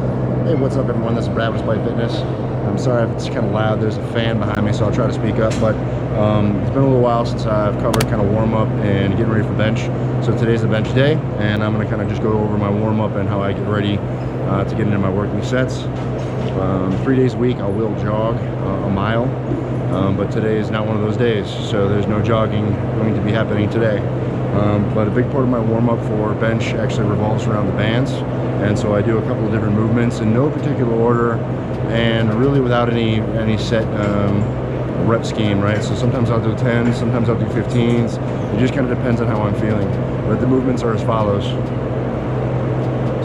Hey, what's up everyone? This is Brad with Spite Fitness. I'm sorry if it's kind of loud. There's a fan behind me, so I'll try to speak up. But it's been a little while since I've covered kind of warm up and getting ready for bench. So today's the bench day, and I'm going to kind of just go over my warm up and how I get ready to get into my working sets. 3 days a week I will jog a mile, but today is not one of those days, so there's no jogging going to be happening today. But a big part of my warm-up for bench actually revolves around the bands, and so I do a couple of different movements in no particular order and really without any set rep scheme, right? So sometimes I'll do 10s, sometimes I'll do 15s. It just kind of depends on how I'm feeling, but the movements are as follows.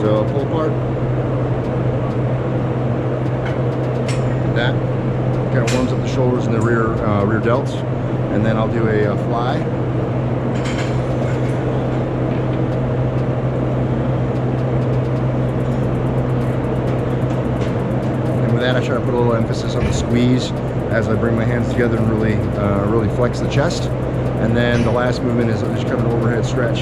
So pull apart, that kind of warms up the shoulders and the rear delts, and then I'll do a fly. That I try to put a little emphasis on the squeeze as I bring my hands together and really flex the chest. And then the last movement is just kind of an overhead stretch.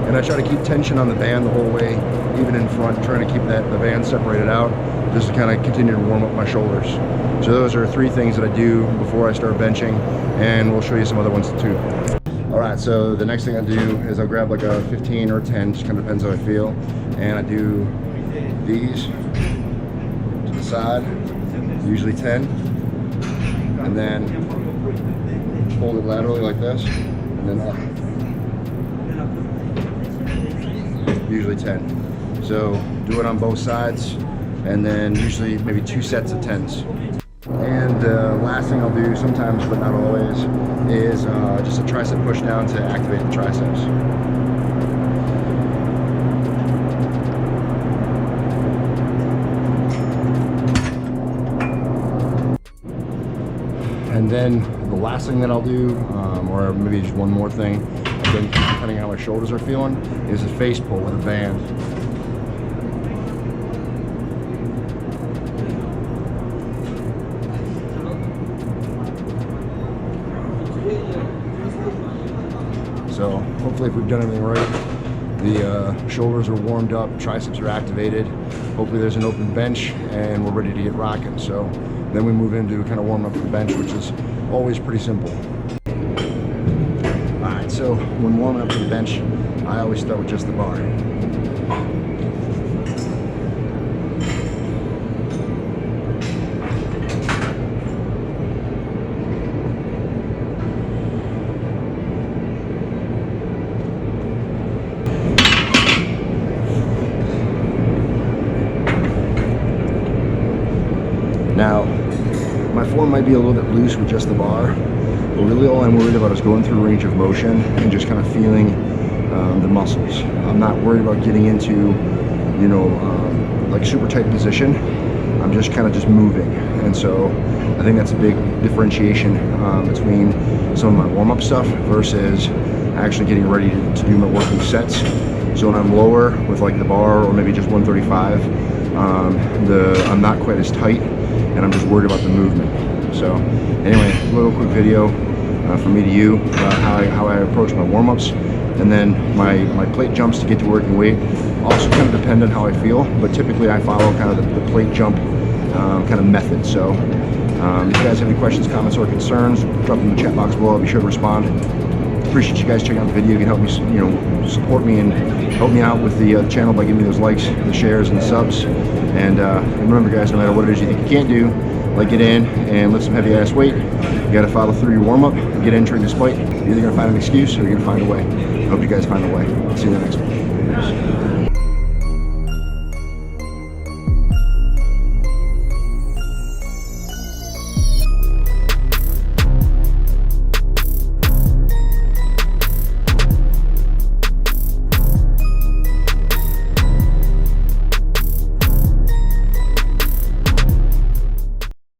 And I try to keep tension on the band the whole way, even in front, trying to keep the band separated out, just to kind of continue to warm up my shoulders. So those are 3 things that I do before I start benching, and we'll show you some other ones too. Alright, so the next thing I do is I'll grab like a 15 or 10, just kind of depends how I feel, and I do these to the side, usually 10, and then hold it laterally like this, and then up, usually 10. So do it on both sides, and then usually maybe 2 sets of 10s. And last thing I'll do sometimes, but not always, is just a tricep push down to activate the triceps. And then the last thing that I'll do, or maybe just one more thing, again, depending on how my shoulders are feeling, is a face pull with a band. So hopefully if we've done everything right, the shoulders are warmed up, triceps are activated, hopefully there's an open bench, and we're ready to get rocking. So then we move into kind of warm up for the bench, which is always pretty simple. Alright, so when warming up for the bench, I always start with just the bar. Now, my form might be a little bit loose with just the bar, but really all I'm worried about is going through range of motion and just kind of feeling the muscles. I'm not worried about getting into, you know, like super tight position. I'm just kind of just moving. And so I think that's a big differentiation between some of my warm-up stuff versus actually getting ready to do my working sets. So when I'm lower with like the bar or maybe just 135, I'm not quite as tight, and I'm just worried about the movement. So anyway, a little quick video from me to you about how I approach my warm-ups, and then my plate jumps to get to working weight also kind of depend on how I feel, but typically I follow kind of the plate jump kind of method. So if you guys have any questions, comments, or concerns, drop them in the chat box below. I'll be sure to respond. Appreciate you guys checking out the video. You can help me, you know, support me and help me out with the channel by giving me those likes, the shares, and the subs. And remember, guys, no matter what it is you think you can't do, like get in and lift some heavy ass weight, you got to follow through your warm up, get in, train despite. You're either going to find an excuse or you're going to find a way. I hope you guys find a way. See you in the next one. Peace.